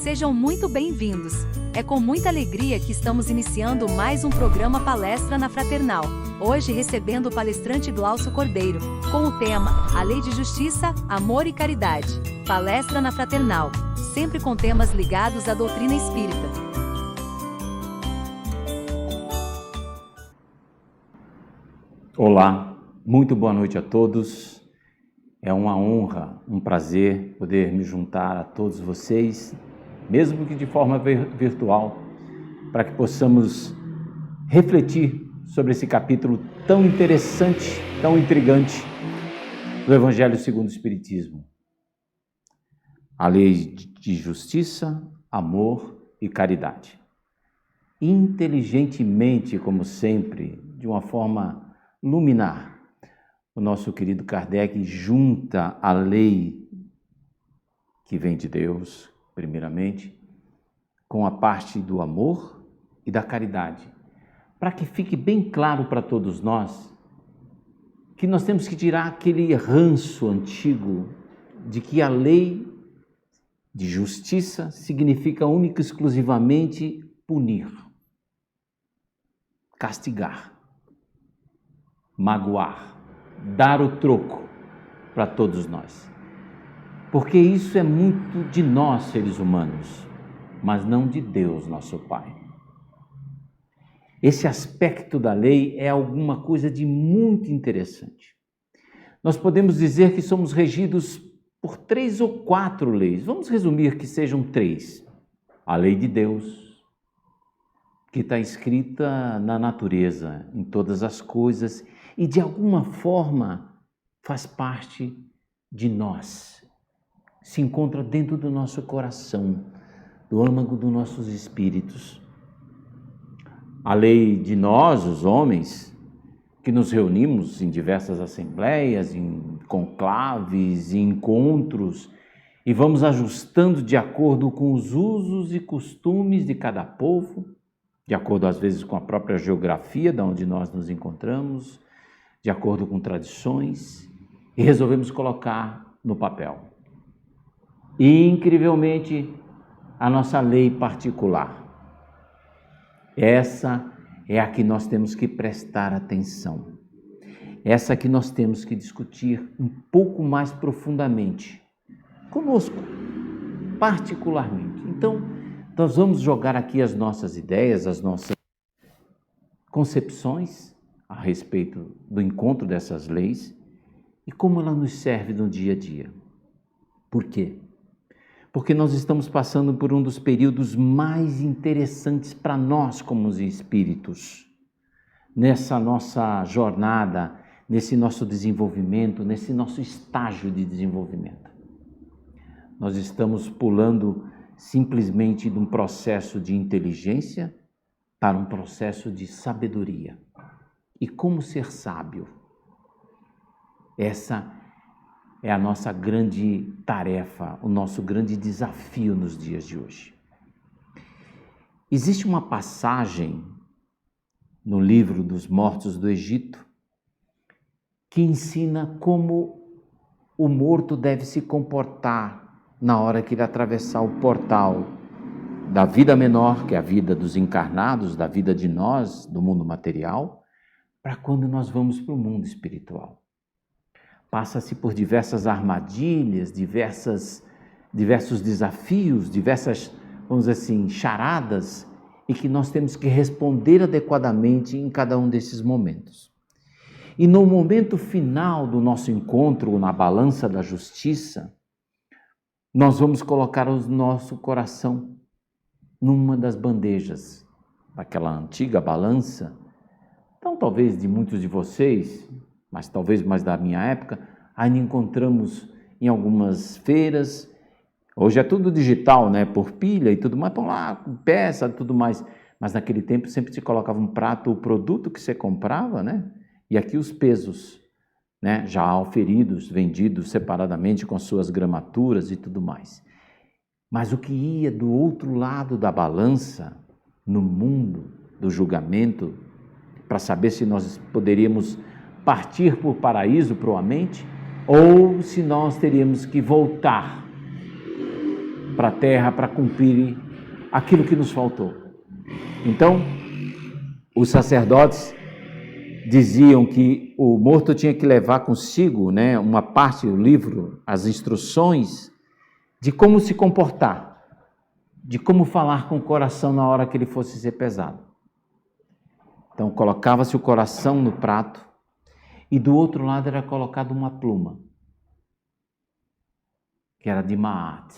Sejam muito bem-vindos. É com muita alegria que estamos iniciando mais um programa Palestra na Fraternal. Hoje recebendo o palestrante Glaucio Cordeiro, com o tema A Lei de Justiça, Amor e Caridade. Palestra na Fraternal, sempre com temas ligados à doutrina espírita. Olá, muito boa noite a todos. É uma honra, um prazer poder me juntar a todos vocês, mesmo que de forma virtual, para que possamos refletir sobre esse capítulo tão interessante, tão intrigante do Evangelho segundo o Espiritismo. A lei de justiça, amor e caridade. Inteligentemente, como sempre, de uma forma luminar, o nosso querido Kardec junta a lei que vem de Deus, primeiramente, com a parte do amor e da caridade, para que fique bem claro para todos nós que nós temos que tirar aquele ranço antigo de que a lei de justiça significa única e exclusivamente punir, castigar, magoar, dar o troco para todos nós. Porque isso é muito de nós, seres humanos, mas não de Deus, nosso Pai. Esse aspecto da lei é alguma coisa de muito interessante. Nós podemos dizer que somos regidos por 3 ou 4 leis. Vamos resumir que sejam 3. A lei de Deus, que está escrita na natureza, em todas as coisas, e de alguma forma faz parte de nós, se encontra dentro do nosso coração, do âmago dos nossos espíritos. A lei de nós, os homens, que nos reunimos em diversas assembleias, em conclaves, em encontros, e vamos ajustando de acordo com os usos e costumes de cada povo, de acordo às vezes com a própria geografia de onde nós nos encontramos, de acordo com tradições, e resolvemos colocar no papel. E, incrivelmente, a nossa lei particular. Essa é a que nós temos que prestar atenção. Essa que nós temos que discutir um pouco mais profundamente, conosco, particularmente. Então, nós vamos jogar aqui as nossas ideias, as nossas concepções a respeito do encontro dessas leis e como ela nos serve no dia a dia. Por quê? Porque nós estamos passando por um dos períodos mais interessantes para nós como espíritos, nessa nossa jornada, nesse nosso desenvolvimento, nesse nosso estágio de desenvolvimento. Nós estamos pulando simplesmente de um processo de inteligência para um processo de sabedoria. E como ser sábio? Essa é a nossa grande tarefa, o nosso grande desafio nos dias de hoje. Existe uma passagem no livro dos Mortos do Egito que ensina como o morto deve se comportar na hora que ele atravessar o portal da vida menor, que é a vida dos encarnados, da vida de nós, do mundo material, para quando nós vamos para o mundo espiritual. Passa-se por diversas armadilhas, diversos desafios, diversas, vamos dizer assim, charadas, e que nós temos que responder adequadamente em cada um desses momentos. E no momento final do nosso encontro na balança da justiça, nós vamos colocar o nosso coração numa das bandejas daquela antiga balança. Então, talvez de muitos de vocês, mas talvez mais da minha época, ainda encontramos em algumas feiras. Hoje é tudo digital, né? Por pilha e tudo mais, põe lá, peça, tudo mais. Mas naquele tempo sempre se colocava um prato, o produto que você comprava, né? E aqui os pesos, né? Já auferidos, vendidos separadamente com suas gramaturas e tudo mais. Mas o que ia do outro lado da balança, no mundo do julgamento, para saber se nós poderíamos partir para o paraíso proamente, ou se nós teríamos que voltar para a terra para cumprir aquilo que nos faltou. Então, os sacerdotes diziam que o morto tinha que levar consigo, né, uma parte do livro, as instruções de como se comportar, de como falar com o coração na hora que ele fosse ser pesado. Então, colocava-se o coração no prato e do outro lado era colocada uma pluma, que era de Maat,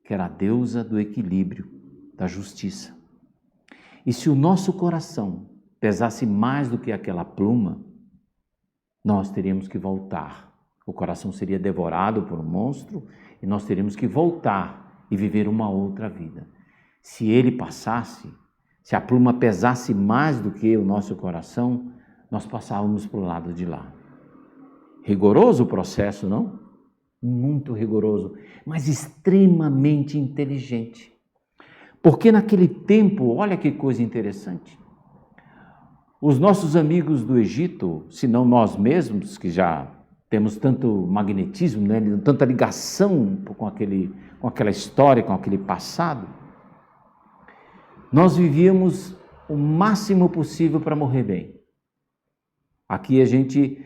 que era a deusa do equilíbrio, da justiça. E se o nosso coração pesasse mais do que aquela pluma, nós teríamos que voltar. O coração seria devorado por um monstro e nós teríamos que voltar e viver uma outra vida. Se ele passasse, se a pluma pesasse mais do que o nosso coração, nós passávamos para o lado de lá. Rigoroso o processo, não? Muito rigoroso, mas extremamente inteligente. Porque naquele tempo, olha que coisa interessante, os nossos amigos do Egito, se não nós mesmos, que já temos tanto magnetismo, né, tanta ligação com aquela história, com aquele passado, nós vivíamos o máximo possível para morrer bem. Aqui a gente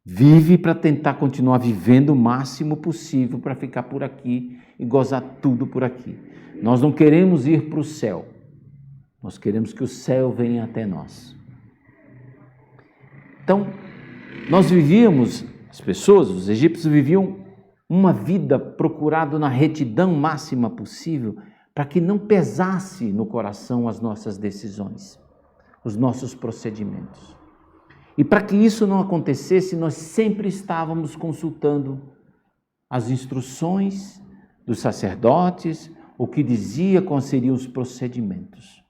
vive para tentar continuar vivendo o máximo possível para ficar por aqui e gozar tudo por aqui. Nós não queremos ir para o céu, nós queremos que o céu venha até nós. Então, nós vivíamos, as pessoas, os egípcios viviam uma vida procurando na retidão máxima possível para que não pesasse no coração as nossas decisões, os nossos procedimentos. E para que isso não acontecesse, nós sempre estávamos consultando as instruções dos sacerdotes, o que dizia quais seriam os procedimentos.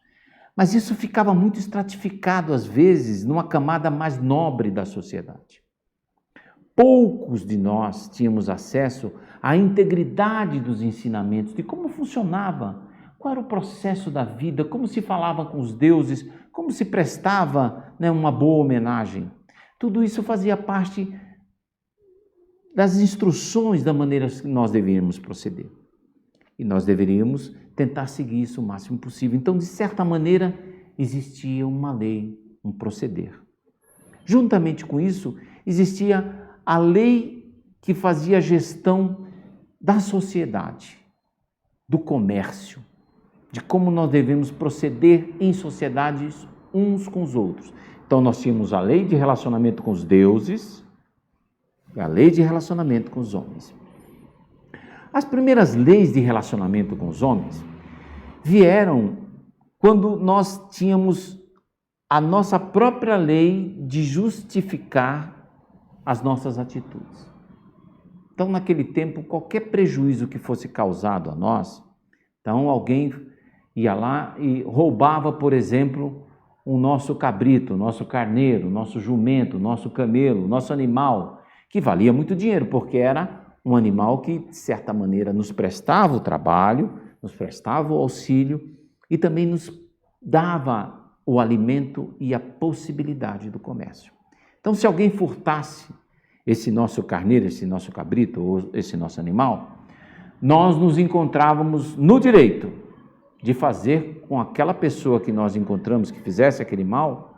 Mas isso ficava muito estratificado, às vezes, numa camada mais nobre da sociedade. Poucos de nós tínhamos acesso à integridade dos ensinamentos, de como funcionava, qual era o processo da vida, como se falava com os deuses, como se prestava, né, uma boa homenagem. Tudo isso fazia parte das instruções da maneira que nós deveríamos proceder. E nós deveríamos tentar seguir isso o máximo possível. Então, de certa maneira, existia uma lei, um proceder. Juntamente com isso, existia a lei que fazia a gestão da sociedade, do comércio, de como nós devemos proceder em sociedades uns com os outros. Então, nós tínhamos a lei de relacionamento com os deuses e a lei de relacionamento com os homens. As primeiras leis de relacionamento com os homens vieram quando nós tínhamos a nossa própria lei de justificar as nossas atitudes. Então, naquele tempo, qualquer prejuízo que fosse causado a nós, então alguém ia lá e roubava, por exemplo, o nosso cabrito, o nosso carneiro, o nosso jumento, o nosso camelo, o nosso animal, que valia muito dinheiro, porque era um animal que, de certa maneira, nos prestava o trabalho, nos prestava o auxílio e também nos dava o alimento e a possibilidade do comércio. Então, se alguém furtasse esse nosso carneiro, esse nosso cabrito ou esse nosso animal, nós nos encontrávamos no direito de fazer com aquela pessoa que nós encontramos que fizesse aquele mal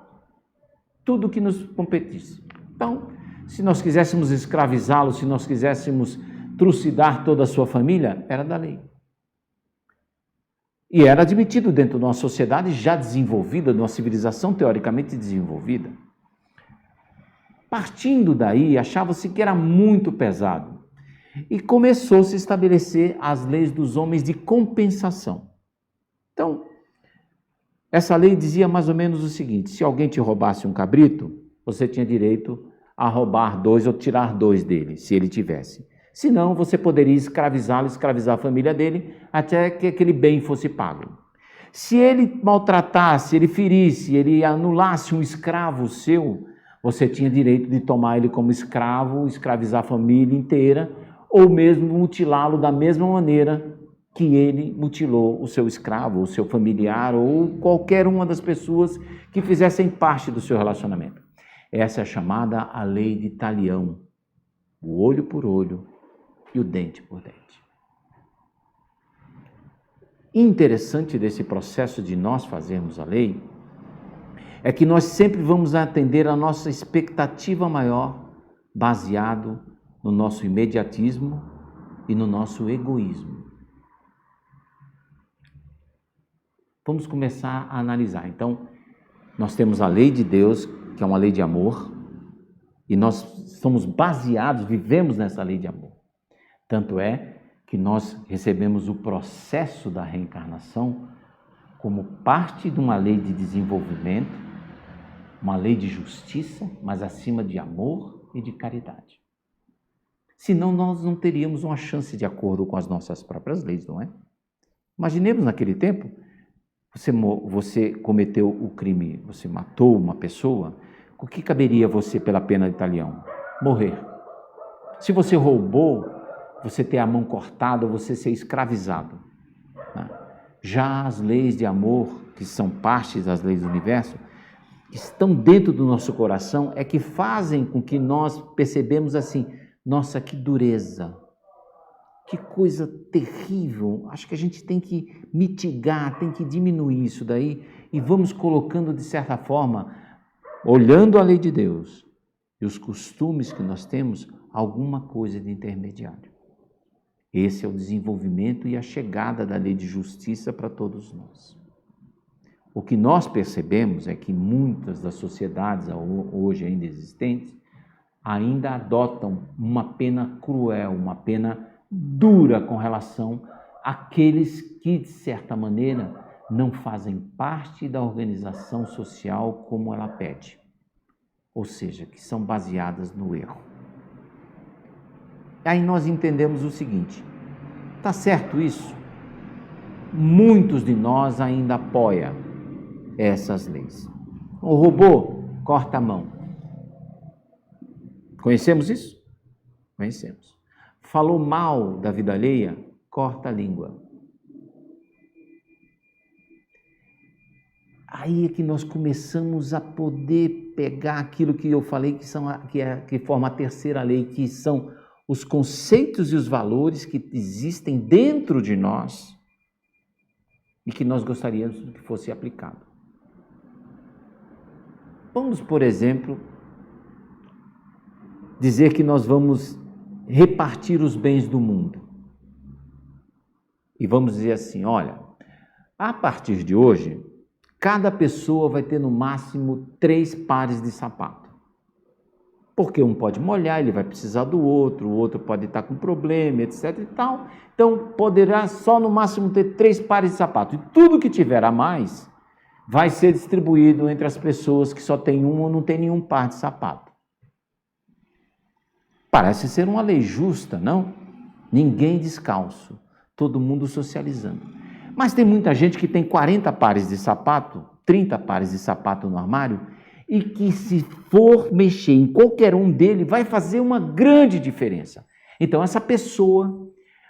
tudo o que nos competisse. Então, se nós quiséssemos escravizá-lo, se nós quiséssemos trucidar toda a sua família, era da lei. E era admitido dentro de uma sociedade já desenvolvida, de uma civilização teoricamente desenvolvida. Partindo daí, achava-se que era muito pesado. E começou a se estabelecer as leis dos homens de compensação. Então, essa lei dizia mais ou menos o seguinte: se alguém te roubasse um cabrito, você tinha direito a roubar 2 ou tirar 2 dele, se ele tivesse. Senão, você poderia escravizá-lo, escravizar a família dele, até que aquele bem fosse pago. Se ele maltratasse, ele ferisse, ele anulasse um escravo seu, você tinha direito de tomar ele como escravo, escravizar a família inteira, ou mesmo mutilá-lo da mesma maneira que ele mutilou o seu escravo, o seu familiar, ou qualquer uma das pessoas que fizessem parte do seu relacionamento. Essa é chamada a lei de talião, o olho por olho e o dente por dente. interessante desse processo de nós fazermos a lei é que nós sempre vamos atender a nossa expectativa maior, baseado no nosso imediatismo e no nosso egoísmo. Vamos começar a analisar. Então, nós temos a lei de Deus, que é uma lei de amor, e nós somos baseados, vivemos nessa lei de amor. Tanto é que nós recebemos o processo da reencarnação como parte de uma lei de desenvolvimento, uma lei de justiça, mas acima de amor e de caridade. Senão nós não teríamos uma chance de acordo com as nossas próprias leis, não é? Imaginemos naquele tempo, você cometeu o crime, você matou uma pessoa, o que caberia a você pela pena de talião? Morrer. Se você roubou, você ter a mão cortada, você ser escravizado. Já as leis de amor, que são partes das leis do universo, que estão dentro do nosso coração, é que fazem com que nós percebemos assim, nossa, que dureza, que coisa terrível, acho que a gente tem que mitigar, tem que diminuir isso daí, e vamos colocando de certa forma, olhando a lei de Deus e os costumes que nós temos, alguma coisa de intermediário. Esse é o desenvolvimento e a chegada da lei de justiça para todos nós. O que nós percebemos é que muitas das sociedades hoje ainda existentes ainda adotam uma pena cruel, uma pena dura com relação àqueles que, de certa maneira, não fazem parte da organização social como ela pede. Ou seja, que são baseadas no erro. Aí nós entendemos o seguinte, está certo isso? Muitos de nós ainda apoiam essas leis. O robô corta a mão. Conhecemos isso? Conhecemos. Falou mal da vida alheia, corta a língua. Aí é que nós começamos a poder pegar aquilo que eu falei, que forma a terceira lei, que são os conceitos e os valores que existem dentro de nós e que nós gostaríamos que fosse aplicado. Vamos, por exemplo, dizer que nós vamos repartir os bens do mundo. E vamos dizer assim, olha, a partir de hoje, cada pessoa vai ter no máximo 3 pares de sapato. Porque um pode molhar, ele vai precisar do outro, o outro pode estar com problema, etc. e tal. Então, poderá só no máximo ter 3 pares de sapato. E tudo que tiver a mais vai ser distribuído entre as pessoas que só têm um ou não tem nenhum par de sapato. Parece ser uma lei justa, não? Ninguém descalço, todo mundo socializando. Mas tem muita gente que tem 40 pares de sapato, 30 pares de sapato no armário, e que se for mexer em qualquer um dele, vai fazer uma grande diferença. Então essa pessoa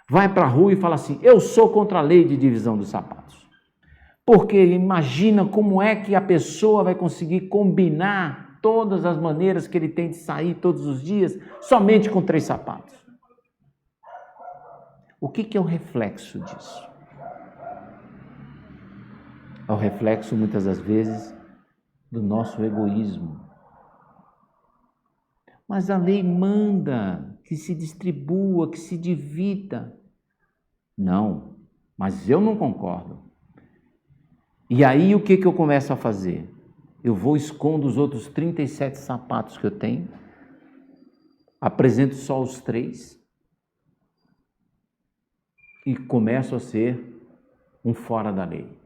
vai para a rua e fala assim, eu sou contra a lei de divisão dos sapatos. Porque imagina como é que a pessoa vai conseguir combinar todas as maneiras que ele tem de sair todos os dias, somente com 3 sapatos. O que é o reflexo disso? É o reflexo, muitas das vezes, do nosso egoísmo. Mas a lei manda que se distribua, que se divida. Não, mas eu não concordo. E aí o que eu começo a fazer? Eu vou escondo os outros 37 sapatos que eu tenho, apresento só os 3 e começo a ser um fora da lei.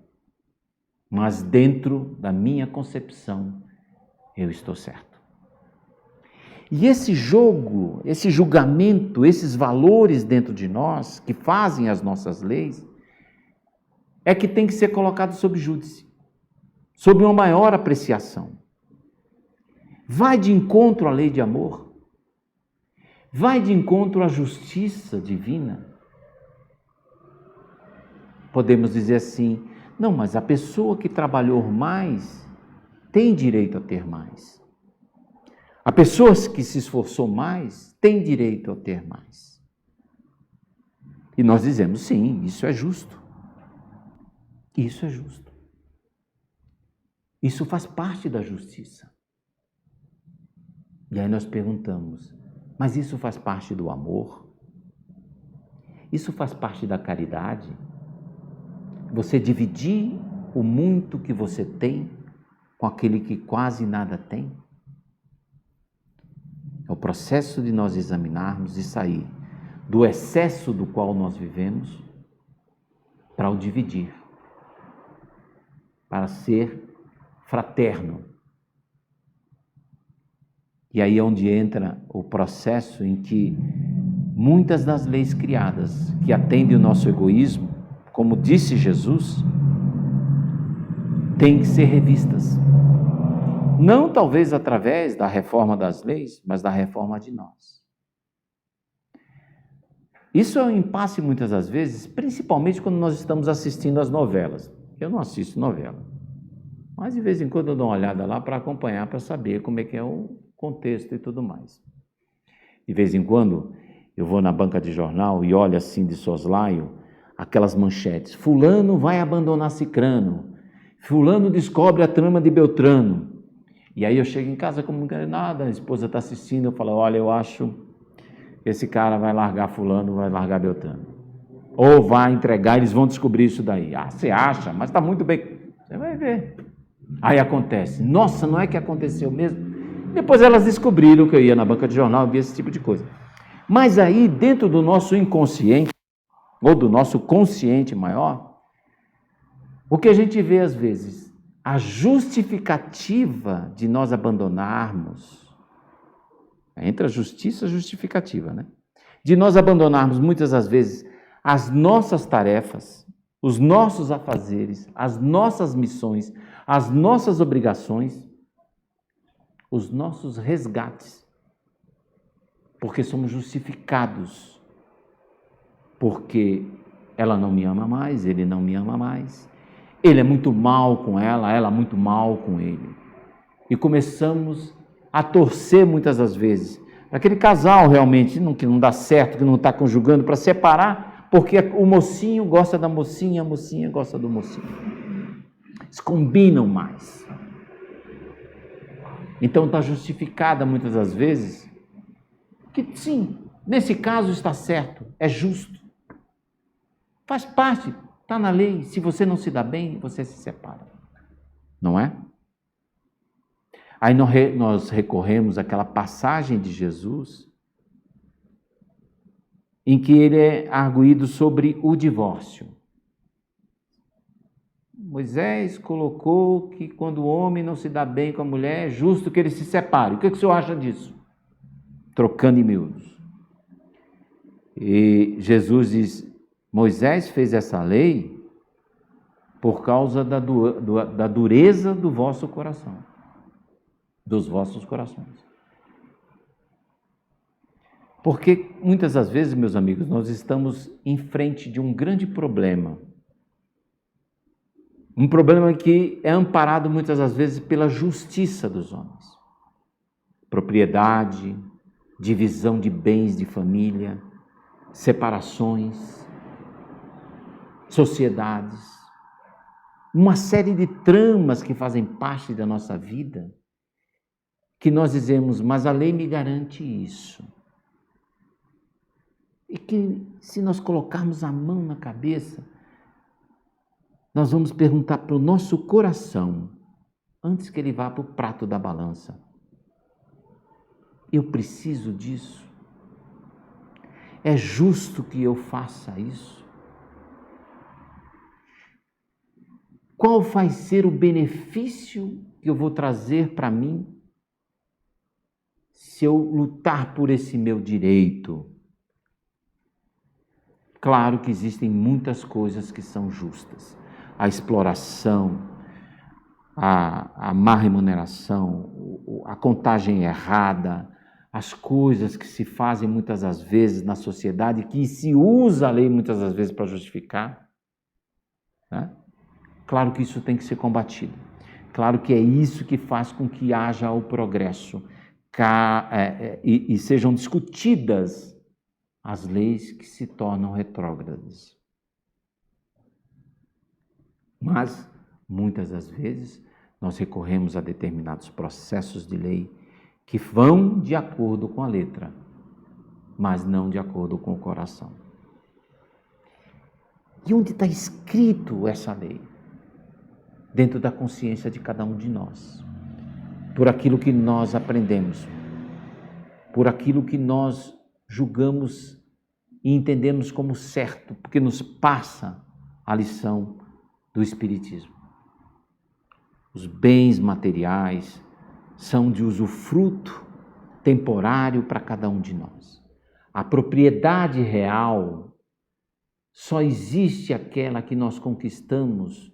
Mas dentro da minha concepção, eu estou certo. E esse jogo, esse julgamento, esses valores dentro de nós, que fazem as nossas leis, é que tem que ser colocado sob júdice, sob uma maior apreciação. Vai de encontro à lei de amor, vai de encontro à justiça divina. Podemos dizer assim, não, mas a pessoa que trabalhou mais tem direito a ter mais. A pessoa que se esforçou mais tem direito a ter mais. E nós dizemos, sim, isso é justo. Isso é justo. Isso faz parte da justiça. E aí nós perguntamos, mas isso faz parte do amor? Isso faz parte da caridade? Você dividir o muito que você tem com aquele que quase nada tem? É o processo de nós examinarmos e sair do excesso do qual nós vivemos para o dividir, para ser fraterno. E aí é onde entra o processo em que muitas das leis criadas que atendem o nosso egoísmo, como disse Jesus, têm que ser revistas. Não talvez através da reforma das leis, mas da reforma de nós. Isso é um impasse muitas das vezes, principalmente quando nós estamos assistindo às novelas. Eu não assisto novela, mas de vez em quando eu dou uma olhada lá para acompanhar, para saber como é que é o contexto e tudo mais. De vez em quando eu vou na banca de jornal e olho assim de soslaio aquelas manchetes: fulano vai abandonar cicrano, fulano descobre a trama de Beltrano. E aí eu chego em casa como não quero nada, a esposa está assistindo, eu falo, olha, eu acho que esse cara vai largar fulano, vai largar Beltrano. Ou vai entregar, eles vão descobrir isso daí. Ah, você acha? Mas está muito bem. Você vai ver. Aí acontece. Nossa, não é que aconteceu mesmo? Depois elas descobriram que eu ia na banca de jornal e via esse tipo de coisa. Mas aí, dentro do nosso inconsciente, ou do nosso consciente maior, o que a gente vê às vezes? A justificativa de nós abandonarmos, entra a justiça justificativa, né? De nós abandonarmos muitas das vezes as nossas tarefas, os nossos afazeres, as nossas missões, as nossas obrigações, os nossos resgates, porque somos justificados, porque ela não me ama mais, ele não me ama mais, ele é muito mal com ela é muito mal com ele. E começamos a torcer muitas das vezes para aquele casal realmente que não dá certo, que não está conjugando, para separar, porque o mocinho gosta da mocinha, a mocinha gosta do mocinho. Eles combinam mais. Então está justificada muitas das vezes que sim, nesse caso está certo, é justo. Faz parte, está na lei. Se você não se dá bem, você se separa. Não é? Aí nós recorremos àquela passagem de Jesus em que ele é arguído sobre o divórcio. Moisés colocou que quando o homem não se dá bem com a mulher, é justo que ele se separe. O que o senhor acha disso? Trocando em miúdos. E Jesus diz, Moisés fez essa lei por causa da dureza do vosso coração, dos vossos corações. Porque muitas das vezes, meus amigos, nós estamos em frente de um grande problema. Um problema que é amparado muitas das vezes pela justiça dos homens. Propriedade, divisão de bens de família, separações, sociedades, uma série de tramas que fazem parte da nossa vida, que nós dizemos, mas a lei me garante isso. E que se nós colocarmos a mão na cabeça, nós vamos perguntar para o nosso coração, antes que ele vá para o prato da balança, eu preciso disso? É justo que eu faça isso? Qual vai ser o benefício que eu vou trazer para mim se eu lutar por esse meu direito? Claro que existem muitas coisas que são justas. A exploração, a má remuneração, a contagem errada, as coisas que se fazem muitas das vezes na sociedade, que se usa a lei muitas das vezes para justificar, né? Claro que isso tem que ser combatido. Claro que é isso que faz com que haja o progresso e sejam discutidas as leis que se tornam retrógradas. Mas, muitas das vezes, nós recorremos a determinados processos de lei que vão de acordo com a letra, mas não de acordo com o coração. E onde está escrito essa lei? Dentro da consciência de cada um de nós. Por aquilo que nós aprendemos, por aquilo que nós julgamos e entendemos como certo, porque nos passa a lição do Espiritismo. Os bens materiais são de usufruto temporário para cada um de nós. A propriedade real só existe aquela que nós conquistamos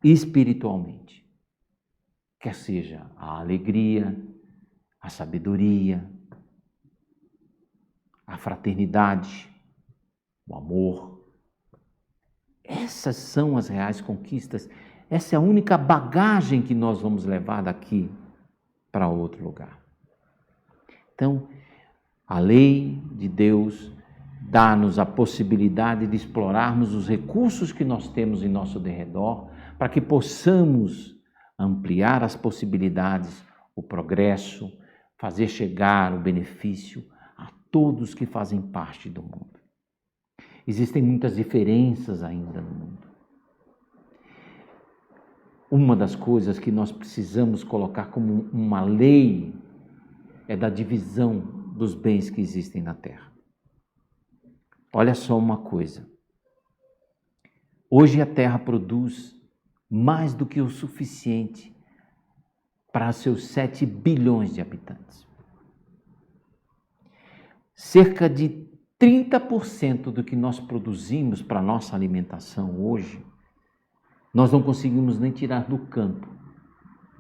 espiritualmente. Quer seja a alegria, a sabedoria, a fraternidade, o amor. Essas são as reais conquistas. Essa é a única bagagem que nós vamos levar daqui para outro lugar. Então, a lei de Deus dá-nos a possibilidade de explorarmos os recursos que nós temos em nosso derredor para que possamos ampliar as possibilidades, o progresso, fazer chegar o benefício a todos que fazem parte do mundo. Existem muitas diferenças ainda no mundo. Uma das coisas que nós precisamos colocar como uma lei é da divisão dos bens que existem na Terra. Olha só uma coisa. Hoje a Terra produz mais do que o suficiente para seus 7 bilhões de habitantes. Cerca de 30% do que nós produzimos para a nossa alimentação hoje, nós não conseguimos nem tirar do campo,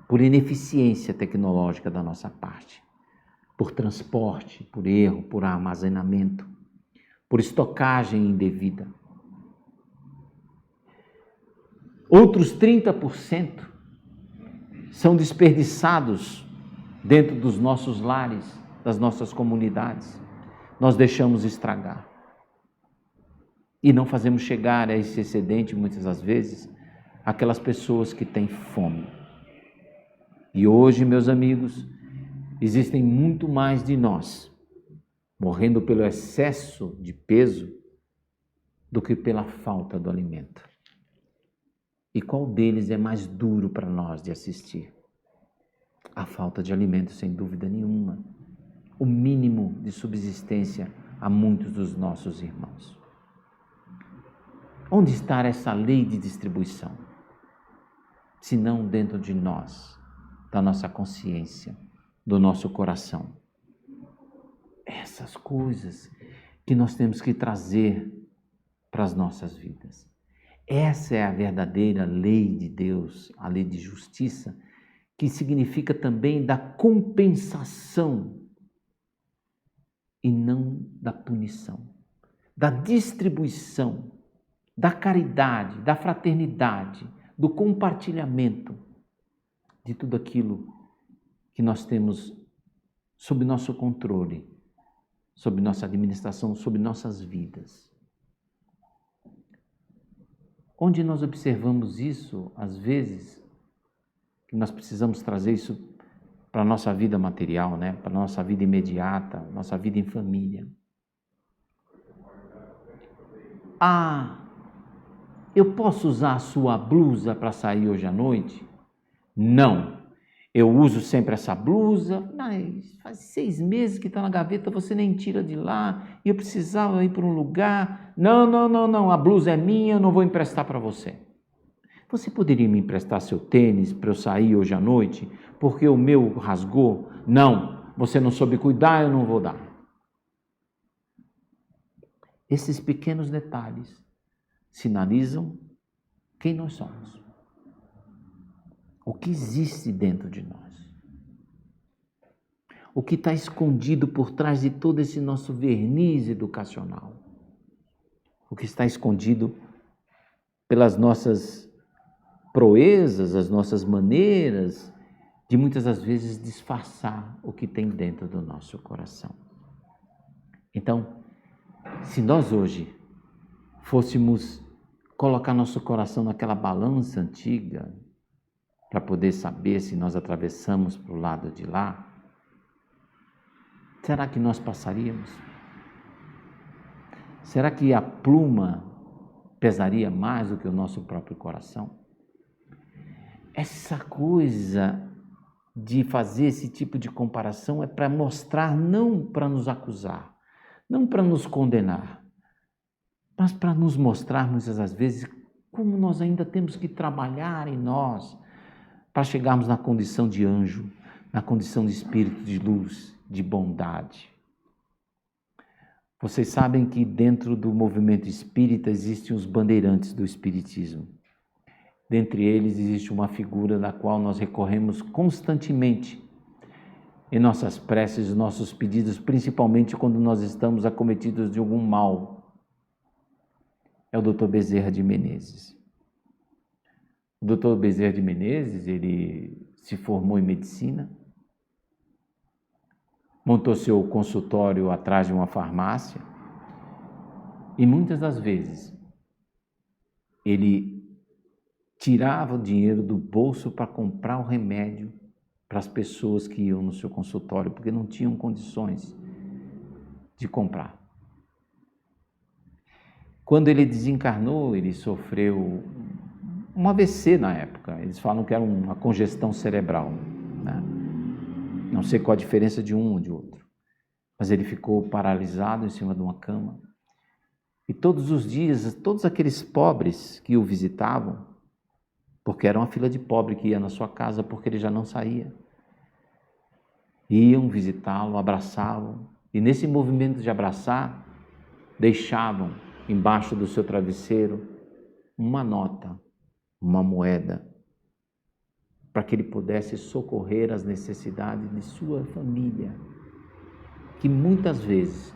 por ineficiência tecnológica da nossa parte, por transporte, por erro, por armazenamento, por estocagem indevida. Outros 30% são desperdiçados dentro dos nossos lares, das nossas comunidades. Nós deixamos estragar. E não fazemos chegar a esse excedente, muitas das vezes, aquelas pessoas que têm fome. E hoje, meus amigos, existem muito mais de nós morrendo pelo excesso de peso do que pela falta do alimento. E qual deles é mais duro para nós de assistir? A falta de alimento, sem dúvida nenhuma. O mínimo de subsistência a muitos dos nossos irmãos. Onde está essa lei de distribuição? Se não dentro de nós, da nossa consciência, do nosso coração. Essas coisas que nós temos que trazer para as nossas vidas. Essa é a verdadeira lei de Deus, a lei de justiça, que significa também da compensação e não da punição, da distribuição, da caridade, da fraternidade, do compartilhamento de tudo aquilo que nós temos sob nosso controle, sob nossa administração, sob nossas vidas. Onde nós observamos isso, às vezes, que nós precisamos trazer isso para a nossa vida material, né? Para a nossa vida imediata, nossa vida em família. Eu posso usar a sua blusa para sair hoje à noite? Não. Eu uso sempre essa blusa, mas faz 6 meses que está na gaveta, você nem tira de lá, e eu precisava ir para um lugar. Não, a blusa é minha, eu não vou emprestar para você. Você poderia me emprestar seu tênis para eu sair hoje à noite, porque o meu rasgou? Não, você não soube cuidar, eu não vou dar. Esses pequenos detalhes sinalizam quem nós somos. O que existe dentro de nós. O que está escondido por trás de todo esse nosso verniz educacional. O que está escondido pelas nossas proezas, as nossas maneiras de muitas das vezes disfarçar o que tem dentro do nosso coração. Então, se nós hoje fôssemos colocar nosso coração naquela balança antiga para poder saber se nós atravessamos para o lado de lá, será que nós passaríamos? Será que a pluma pesaria mais do que o nosso próprio coração? Essa coisa de fazer esse tipo de comparação é para mostrar, não para nos acusar, não para nos condenar, mas para nos mostrar muitas das vezes como nós ainda temos que trabalhar em nós para chegarmos na condição de anjo, na condição de espírito de luz, de bondade. Vocês sabem que dentro do movimento espírita existem os bandeirantes do espiritismo. Dentre eles existe uma figura da qual nós recorremos constantemente em nossas preces, nossos pedidos, principalmente quando nós estamos acometidos de algum mal. É o Dr. Bezerra de Menezes. O Dr. Bezerra de Menezes, ele se formou em medicina, montou seu consultório atrás de uma farmácia e muitas das vezes ele tirava o dinheiro do bolso para comprar o remédio para as pessoas que iam no seu consultório, porque não tinham condições de comprar. Quando ele desencarnou, ele sofreu um AVC na época. Eles falam que era uma congestão cerebral, né? Não sei qual a diferença de um ou de outro. Mas ele ficou paralisado em cima de uma cama. E todos os dias, todos aqueles pobres que o visitavam, porque era uma fila de pobre que ia na sua casa porque ele já não saía, iam visitá-lo, abraçavam. E nesse movimento de abraçar, deixavam embaixo do seu travesseiro uma nota, uma moeda, para que ele pudesse socorrer as necessidades de sua família, que muitas vezes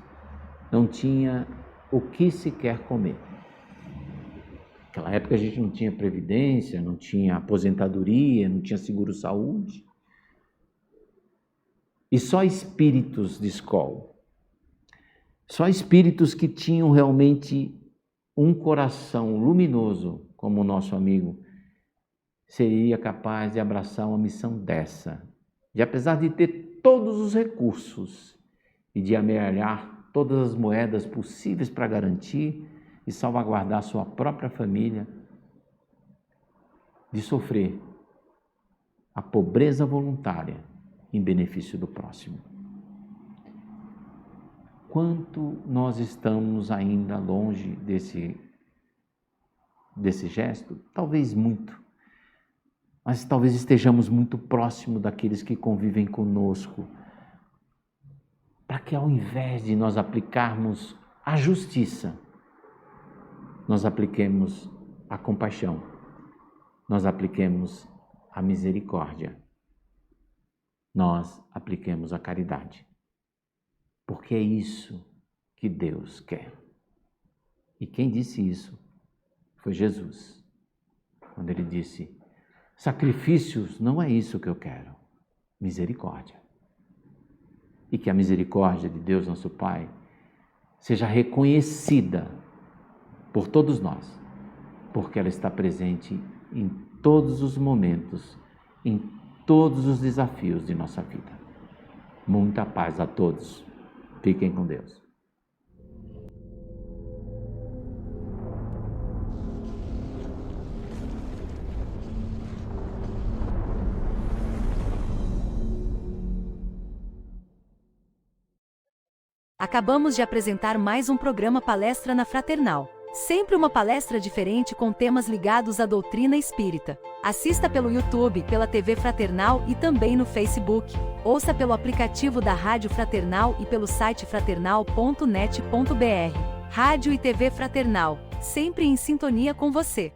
não tinha o que sequer comer. Naquela época a gente não tinha previdência, não tinha aposentadoria, não tinha seguro-saúde. E só espíritos de escola, só espíritos que tinham realmente um coração luminoso, como o nosso amigo, seria capaz de abraçar uma missão dessa, de apesar de ter todos os recursos e de amealhar todas as moedas possíveis para garantir e salvaguardar sua própria família, de sofrer a pobreza voluntária em benefício do próximo. Quanto nós estamos ainda longe desse gesto? Talvez muito. Mas talvez estejamos muito próximo daqueles que convivem conosco, para que ao invés de nós aplicarmos a justiça, nós apliquemos a compaixão, nós apliquemos a misericórdia, nós apliquemos a caridade, porque é isso que Deus quer. E quem disse isso foi Jesus, quando ele disse: sacrifícios não é isso que eu quero, misericórdia. E que a misericórdia de Deus, nosso Pai, seja reconhecida por todos nós, porque ela está presente em todos os momentos, em todos os desafios de nossa vida. Muita paz a todos. Fiquem com Deus. Acabamos de apresentar mais um programa Palestra na Fraternal. Sempre uma palestra diferente com temas ligados à doutrina espírita. Assista pelo YouTube, pela TV Fraternal e também no Facebook. Ouça pelo aplicativo da Rádio Fraternal e pelo site fraternal.net.br. Rádio e TV Fraternal, sempre em sintonia com você.